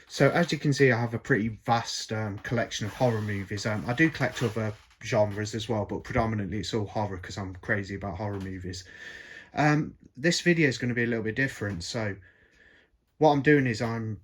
So as you can see, I have a pretty vast collection of horror movies. I do collect other genres as well, but predominantly it's all horror because I'm crazy about horror movies. This video is going to be a little bit different. So what I'm doing is I'm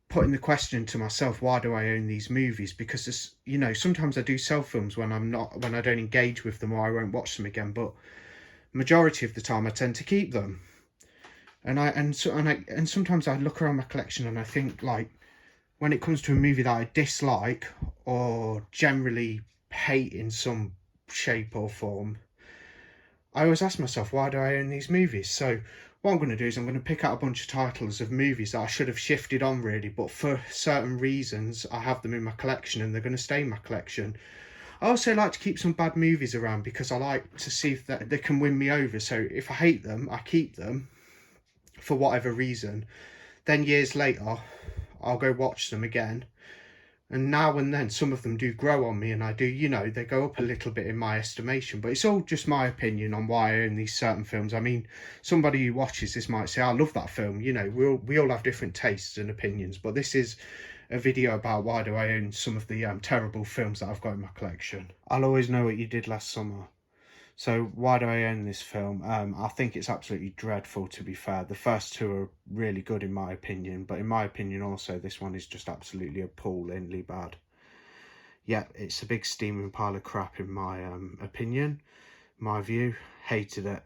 putting the question to myself, why do I own these movies? Because this, sometimes I do sell films when I don't engage with them, or I won't watch them again. But majority of the time, I tend to keep them. And sometimes I look around my collection and I think, like, when it comes to a movie that I dislike or generally hate in some shape or form, I always ask myself, why do I own these movies? So what I'm going to do is I'm going to pick out a bunch of titles of movies that I should have shifted on really, but for certain reasons I have them in my collection and they're going to stay in my collection. I also like to keep some bad movies around because I like to see if they can win me over. So if I hate them, I keep them for whatever reason. Then years later, I'll go watch them again. And now and then, some of them do grow on me, and I do, they go up a little bit in my estimation. But it's all just my opinion on why I own these certain films. I mean, somebody who watches this might say, I love that film. We all have different tastes and opinions. But this is a video about why do I own some of the terrible films that I've got in my collection. I'll always know what you did last summer. So why do I own this film? I think it's absolutely dreadful, to be fair. The first two are really good in my opinion, but in my opinion also this one is just absolutely appallingly bad. Yeah, it's a big steaming pile of crap in my opinion, my view. Hated it.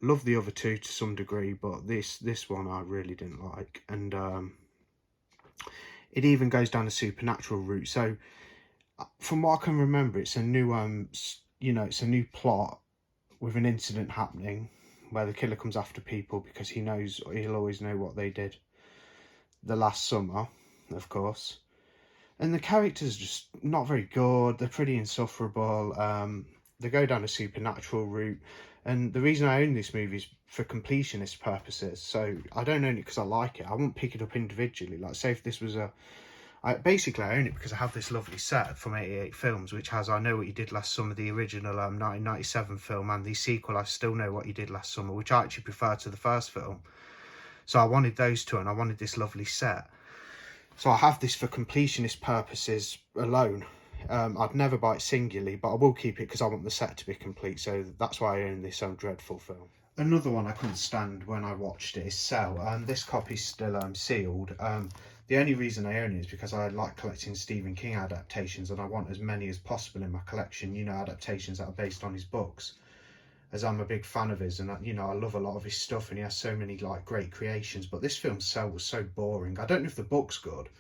Loved the other two to some degree, but this one I really didn't like. And it even goes down a supernatural route. So from what I can remember, it's a new it's a new plot with an incident happening where the killer comes after people because he'll always know what they did the last summer, of course. And the characters are just not very good. They're pretty insufferable. They go down a supernatural route. And the reason I own this movie is for completionist purposes. So I don't own it because I like it. I won't pick it up individually. Like, say if this was I own it because I have this lovely set from 88 Films, which has I Know What You Did Last Summer, the original 1997 film, and the sequel, I Still Know What You Did Last Summer, which I actually prefer to the first film. So I wanted those two, and I wanted this lovely set. So I have this for completionist purposes alone. I'd never buy it singularly, but I will keep it because I want the set to be complete. So that's why I own this dreadful film. Another one I couldn't stand when I watched it is Cell. This copy's still sealed. The only reason I own it is because I like collecting Stephen King adaptations and I want as many as possible in my collection, adaptations that are based on his books, as I'm a big fan of his, and I love a lot of his stuff, and he has so many like great creations. But this film Cell was so boring. I don't know if the book's good.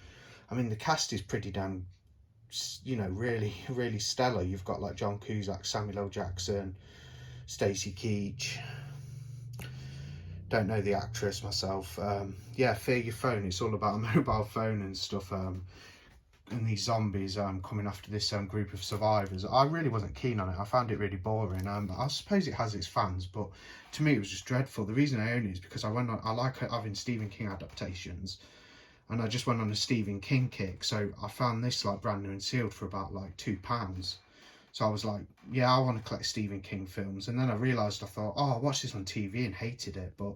I mean, the cast is pretty damn, really, really stellar. You've got like John Cusack, Samuel L. Jackson, Stacey Keach. Don't know the actress myself. Yeah, Fear Your Phone. It's all about a mobile phone and stuff. And these zombies coming after this group of survivors. I really wasn't keen on it. I found it really boring. I suppose it has its fans, but to me it was just dreadful. The reason I own it is because I like having Stephen King adaptations, and I just went on a Stephen King kick. So I found this like brand new and sealed for about like £2. So I was like, yeah, I want to collect Stephen King films. And then I realised, I thought, oh, I watched this on TV and hated it. But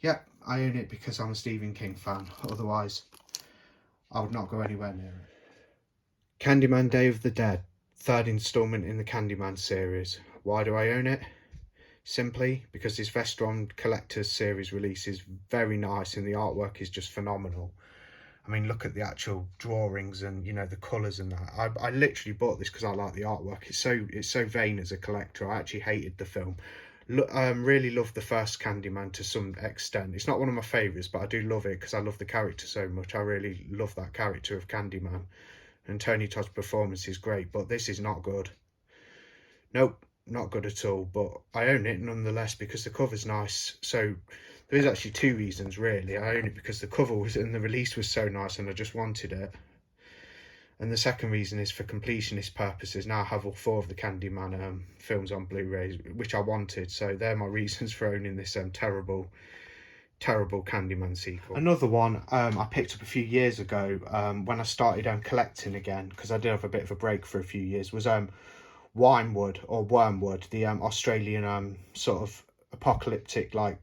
yeah, I own it because I'm a Stephen King fan. Otherwise, I would not go anywhere near it. Candyman Day of the Dead, third instalment in the Candyman series. Why do I own it? Simply because this Vestron Collector's series release is very nice and the artwork is just phenomenal. I mean, look at the actual drawings and the colours and that. I literally bought this because I like the artwork. It's so vain as a collector. I actually hated the film. Really loved the first Candyman to some extent. It's not one of my favourites, but I do love it because I love the character so much. I really love that character of Candyman, and Tony Todd's performance is great. But this is not good. Nope, not good at all. But I own it nonetheless because the cover's nice. So there is actually two reasons, really. I own it because the cover was and the release was so nice and I just wanted it. And the second reason is for completionist purposes. Now I have all 4 of the Candyman films on Blu-ray, which I wanted. So they're my reasons for owning this terrible Candyman sequel. Another one I picked up a few years ago when I started collecting again, because I did have a bit of a break for a few years, was Wormwood, the Australian sort of apocalyptic like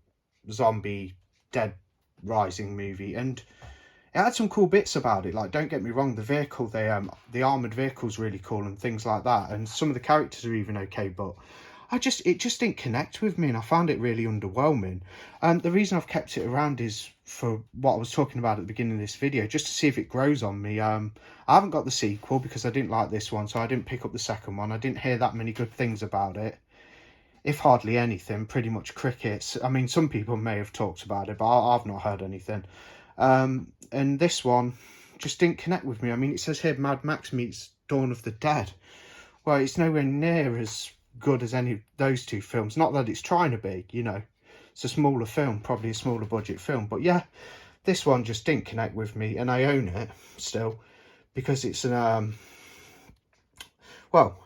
zombie dead rising movie. And it had some cool bits about it. Like, don't get me wrong, the vehicle, the armored vehicle's really cool and things like that, and some of the characters are even okay, but it just didn't connect with me, and I found it really underwhelming. The reason I've kept it around is for what I was talking about at the beginning of this video, just to see if it grows on me. I haven't got the sequel because I didn't like this one, so I didn't pick up the second one. I didn't hear that many good things about it, if hardly anything, pretty much crickets. I mean, some people may have talked about it, but I've not heard anything. And this one just didn't connect with me. I mean, it says here Mad Max meets Dawn of the Dead. Well, it's nowhere near as good as any of those two films. Not that it's trying to be, you know. It's a smaller film, probably a smaller budget film. But yeah, this one just didn't connect with me, and I own it still because it's an well,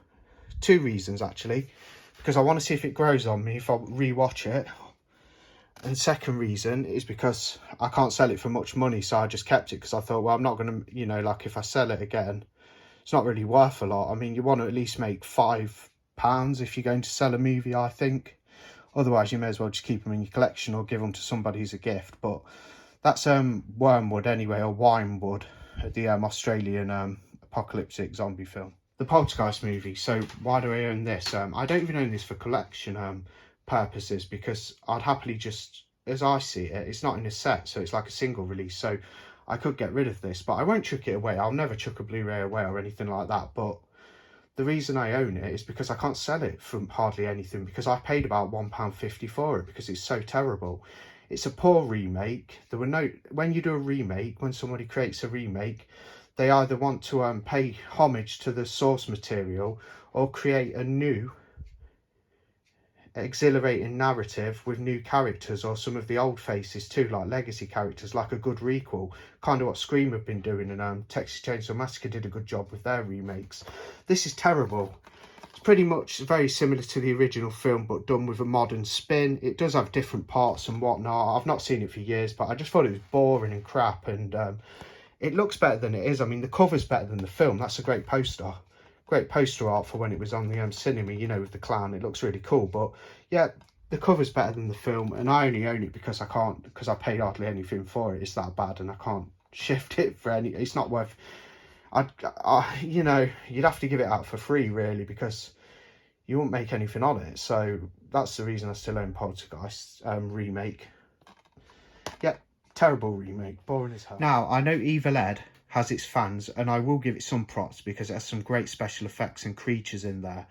two reasons actually. Because I want to see if it grows on me if I rewatch it. And second reason is because I can't sell it for much money, so I just kept it because I thought, well, I'm not going to, you know, like if I sell it again, it's not really worth a lot. I mean, you want to at least make £5 if you're going to sell a movie, I think. Otherwise, you may as well just keep them in your collection or give them to somebody as a gift. But that's Wormwood anyway, or Winewood, the Australian apocalyptic zombie film. The Poltergeist movie. So why do I own this? I don't even own this for collection purposes, because I'd happily just, as I see it, it's not in a set, so it's like a single release, so I could get rid of this, but I won't chuck it away. I'll never chuck a Blu-ray away or anything like that. But the reason I own it is because I can't sell it for hardly anything, because I paid about £1.50 for it because it's so terrible. It's a poor remake. There were no, when you do a remake, when somebody creates a remake, they either want to pay homage to the source material or create a new exhilarating narrative with new characters, or some of the old faces too, like legacy characters, like a good requel, kind of what Scream have been doing, and Texas Chainsaw Massacre did a good job with their remakes. This is terrible. It's pretty much very similar to the original film, but done with a modern spin. It does have different parts and whatnot. I've not seen it for years, but I just thought it was boring and crap, and it looks better than it is. I mean, the cover's better than the film. That's a great poster. Great poster art for when it was on the cinema, you know, with the clown. It looks really cool. But yeah, the cover's better than the film, and I only own it because I paid hardly anything for it. It's that bad, and I can't shift it for any. It's not worth. You know, you'd have to give it out for free really, because you won't make anything on it. So that's the reason I still own Poltergeist remake. Yeah, terrible remake, boring as hell. Now I know Evil Ed has its fans, and I will give it some props because it has some great special effects and creatures in there,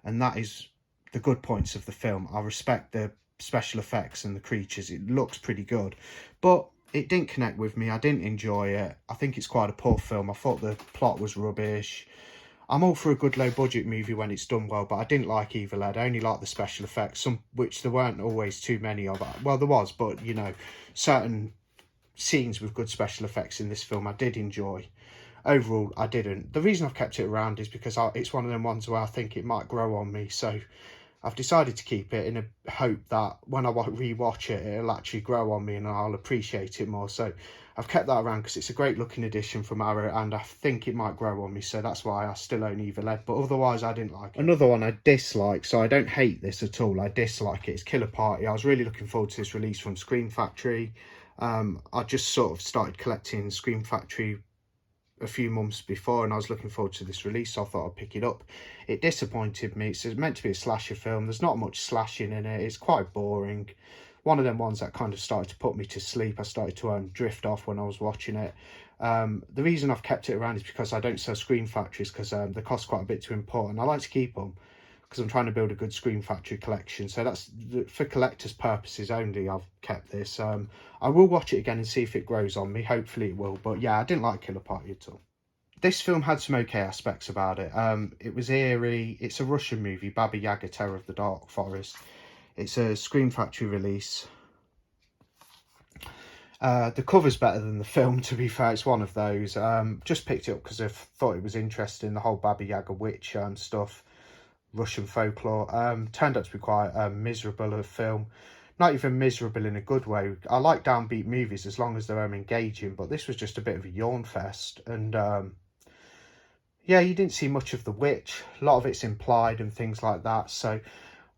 and that is the good points of the film. I respect the special effects and the creatures. It looks pretty good, but it didn't connect with me. I didn't enjoy it. I think it's quite a poor film. I thought the plot was rubbish. I'm all for a good low budget movie when it's done well, but I didn't like Evil Ed. I only liked the special effects, some which there weren't always too many of. Well, there was, but you know, certain scenes with good special effects in this film I did enjoy. Overall, I didn't. The reason I've kept it around is because it's one of them ones where I think it might grow on me, so I've decided to keep it in a hope that when I rewatch it, it'll actually grow on me and I'll appreciate it more. So I've kept that around because it's a great looking addition from Arrow, and I think it might grow on me, so that's why I still own Evil Ed. But otherwise, I didn't like it. Another one I dislike, so I don't hate this at all, I dislike it, is Killer Party. I was really looking forward to this release from Scream Factory. I just sort of started collecting Scream Factory a few months before, and I was looking forward to this release, so I thought I'd pick it up. It disappointed me. It's meant to be a slasher film. There's not much slashing in it. It's quite boring. One of them ones that kind of started to put me to sleep. I started to drift off when I was watching it. The reason I've kept it around is because I don't sell Scream Factories, because they cost quite a bit to import, and I like to keep them because I'm trying to build a good Scream Factory collection. So that's for collector's purposes only. I've kept this. I will watch it again and see if it grows on me. Hopefully it will. But yeah, I didn't like Killer Party at all. This film had some okay aspects about it. It was eerie. It's a Russian movie, Baba Yaga, Terror of the Dark Forest. It's a Scream Factory release. The cover's better than the film, to be fair. It's one of those. Just picked it up because I thought it was interesting, the whole Baba Yaga witch stuff. Russian folklore. Turned out to be quite miserable a film. Not even miserable in a good way. I like downbeat movies as long as they're engaging, but this was just a bit of a yawn fest. And yeah, you didn't see much of the witch. A lot of it's implied and things like that. So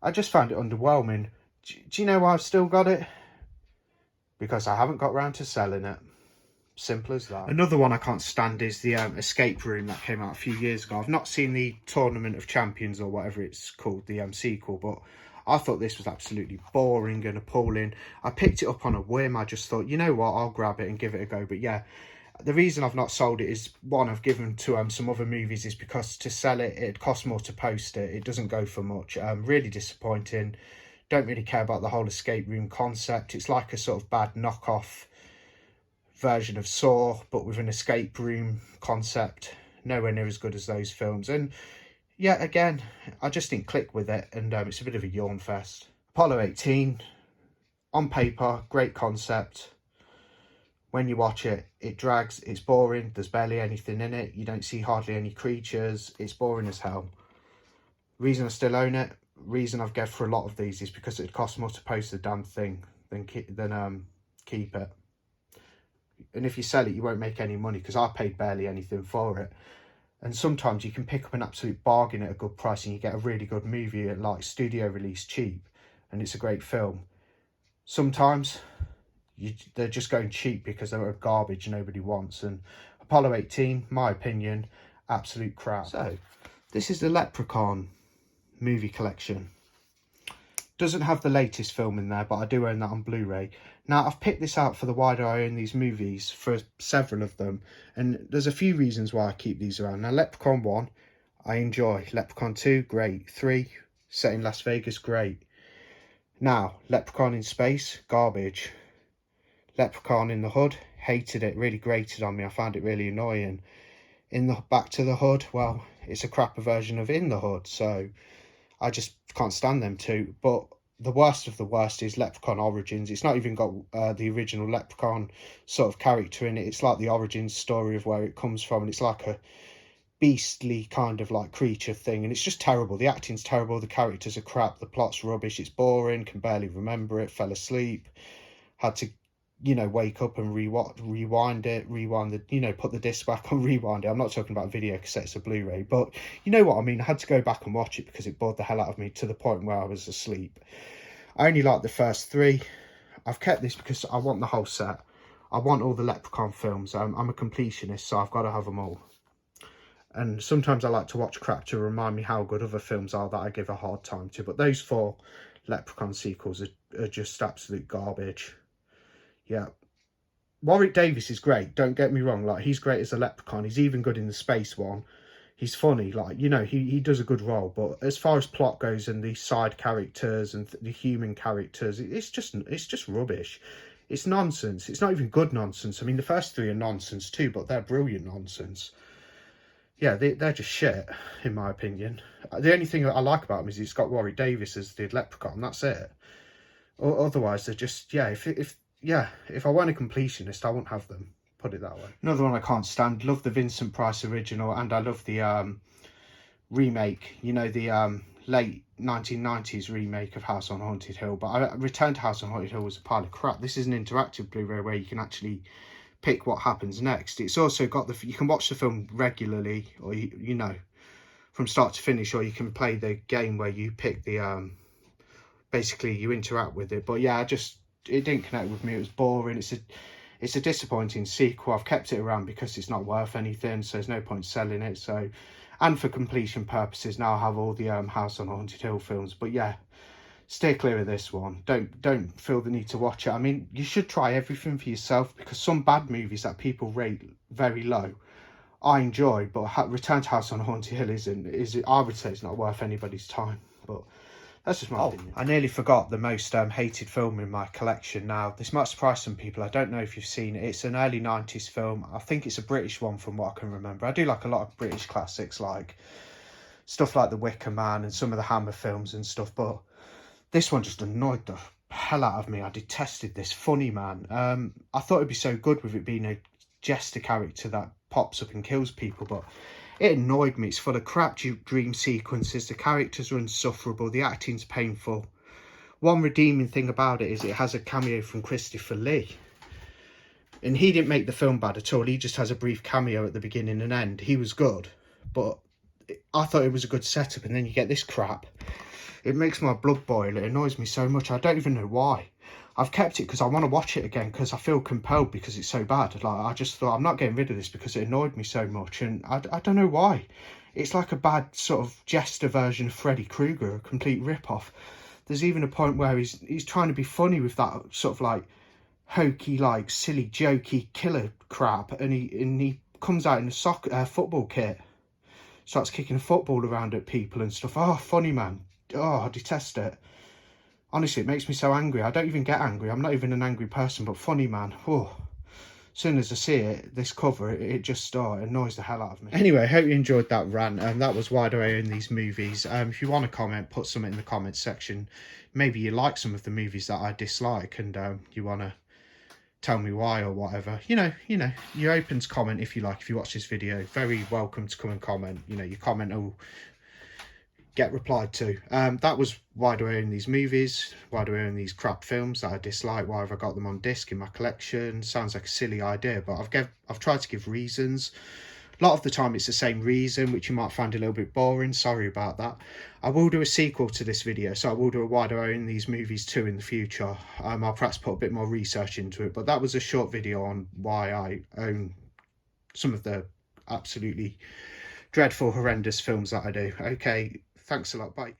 I just found it underwhelming. Do you know why I've still got it? Because I haven't got round to selling it. Simple as that. Another one I can't stand is the Escape Room that came out a few years ago. I've not seen the Tournament of Champions or whatever it's called, the sequel, but I thought this was absolutely boring and appalling. I picked it up on a whim. I just thought, you know what, I'll grab it and give it a go. But yeah, the reason I've not sold it is, one, I've given to some other movies, is because to sell it, it costs more to post it. It doesn't go for much. Really disappointing. Don't really care about the whole escape room concept. It's like a sort of bad knockoff version of Saw, but with an escape room concept. Nowhere near as good as those films. And yeah, again, I just didn't click with it, and it's a bit of a yawn fest. Apollo 18, on paper, great concept. When you watch it, it drags, it's boring, there's barely anything in it, you don't see hardly any creatures, it's boring as hell. Reason I still own it, reason I've gone for a lot of these, is because it costs more to post the damn thing than keep it. And if you sell it, you won't make any money, because I paid barely anything for it. And sometimes you can pick up an absolute bargain at a good price and you get a really good movie at like studio release cheap, and it's a great film. Sometimes they're just going cheap because they're garbage nobody wants. And Apollo 18, my opinion, absolute crap. So this is the Leprechaun movie collection. Doesn't have the latest film in there, but I do own that on Blu-ray. Now, I've picked this out for the why do I own these movies, for several of them. And there's a few reasons why I keep these around. Now, Leprechaun 1, I enjoy. Leprechaun 2, great. 3, set in Las Vegas, great. Now, Leprechaun in Space, garbage. Leprechaun in the Hood, hated it, really grated on me. I found it really annoying. Back to the Hood, well, it's a crapper version of In the Hood, so I just can't stand them two. But the worst of the worst is Leprechaun Origins. It's not even got the original Leprechaun sort of character in it. It's like the origins story of where it comes from, and it's like a beastly kind of like creature thing, and it's just terrible. The acting's terrible, the characters are crap, the plot's rubbish, it's boring, can barely remember it, fell asleep, had to, you know, wake up and rewind the, put the disc back on, rewind it. I'm not talking about video cassettes or Blu-ray, but you know what I mean. I had to go back and watch it because it bored the hell out of me to the point where I was asleep. I only like the first 3. I've kept this because I want the whole set. I want all the Leprechaun films. I'm a completionist, so I've got to have them all. And sometimes I like to watch crap to remind me how good other films are that I give a hard time to. But those 4 Leprechaun sequels are just absolute garbage. Yeah. Warwick Davis is great, don't get me wrong. Like, he's great as a Leprechaun. He's even good in the space one. He's funny, like, you know, he does a good role. But as far as plot goes and the side characters and the human characters, it's just rubbish. It's nonsense. It's not even good nonsense. I mean, the first 3 are nonsense too, but they're brilliant nonsense. Yeah, they're just shit, in my opinion. The only thing that I like about them is it's got Warwick Davis as the Leprechaun. That's it. Otherwise, they're just, yeah, if I weren't a completionist, I wouldn't have them. Put it that way. Another one I can't stand. Love the Vincent Price original, and I love the remake. You know, the late 1990s remake of House on Haunted Hill. But Return to House on Haunted Hill was a pile of crap. This is an interactive Blu-ray where you can actually pick what happens next. It's also got you can watch the film regularly, or you know, from start to finish, or you can play the game where you pick the basically you interact with it. But yeah, it didn't connect with me. It was boring. It's a disappointing sequel. I've kept it around because it's not worth anything, so there's no point selling it. So, and for completion purposes, now I have all the House on Haunted Hill films. But yeah, steer clear of this one. Don't feel the need to watch it. I mean, you should try everything for yourself, because some bad movies that people rate very low, I enjoy, but Return to House on Haunted Hill I would say it's not worth anybody's time. But that's just my opinion. I nearly forgot the most hated film in my collection now. This might surprise some people. I don't know if you've seen it. It's an early 90s film. I think it's a British one from what I can remember. I do like a lot of British classics, like stuff like The Wicker Man and some of the Hammer films and stuff, but this one just annoyed the hell out of me. I detested this. Funny Man. I thought it'd be so good with it being a jester character that pops up and kills people, but it annoyed me. It's full of crap dream sequences. The characters are insufferable. The acting's painful. One redeeming thing about it is it has a cameo from Christopher Lee. And he didn't make the film bad at all. He just has a brief cameo at the beginning and end. He was good, but I thought it was a good setup, and then you get this crap. It makes my blood boil. It annoys me so much. I don't even know why. I've kept it because I want to watch it again, because I feel compelled, because it's so bad. Like, I just thought, I'm not getting rid of this because it annoyed me so much, and I don't know why. It's like a bad sort of jester version of Freddy Krueger, a complete rip-off. There's even a point where he's trying to be funny with that sort of like hokey, like silly, jokey killer crap, and he comes out in a football kit, starts kicking a football around at people and stuff. Oh, funny, man. Oh, I detest it. Honestly, it makes me so angry. I don't even get angry. I'm not even an angry person, but funny, man. Oh, as soon as I see it, this cover, it just it annoys the hell out of me. Anyway, hope you enjoyed that rant, and that was why do I own these movies. If you want to comment, put something in the comments section. Maybe you like some of the movies that I dislike, and you want to tell me why or whatever. You're open to comment if you like. If you watch this video, very welcome to come and comment. Your comment will get replied to. That was why do I own these movies, why do I own these crap films that I dislike, why have I got them on disc in my collection. Sounds like a silly idea, but I've tried to give reasons. A lot of the time it's the same reason, which you might find a little bit boring. Sorry about that. I will do a sequel to this video, so I will do a why do I own these movies too in the future. I'll perhaps put a bit more research into it, but that was a short video on why I own some of the absolutely dreadful, horrendous films that I do. Okay, thanks a lot, bye.